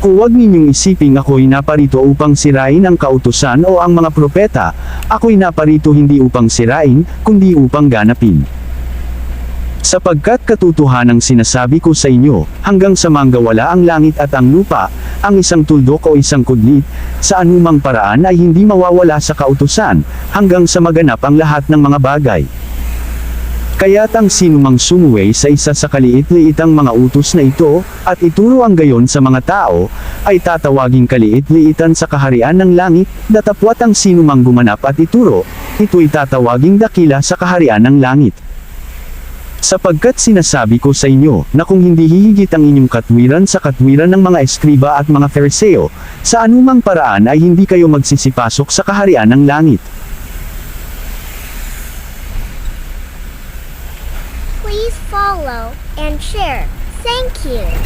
Huwag ninyong isiping ako'y naparito upang sirain ang kautusan o ang mga propeta, ako'y naparito hindi upang sirain, kundi upang ganapin. Sapagkat katotohanang sinasabi ko sa inyo, hanggang sa manggawala ang langit at ang lupa, ang isang tuldok o isang kudlit, sa anumang paraan ay hindi mawawala sa kautusan, hanggang sa maganap ang lahat ng mga bagay. Kaya't ang sinumang sumuway sa isa sa kaliit-liitang mga utos na ito, at ituro ang gayon sa mga tao, ay tatawaging kaliit-liitan sa kaharian ng langit, datapwat ang sinumang gumanap at ituro, ito'y tatawaging dakila sa kaharian ng langit. Sapagkat sinasabi ko sa inyo, na kung hindi hihigit ang inyong katwiran sa katwiran ng mga eskriba at mga Fariseo, sa anumang paraan ay hindi kayo magsisipasok sa kaharian ng langit. Please follow and share. Thank you.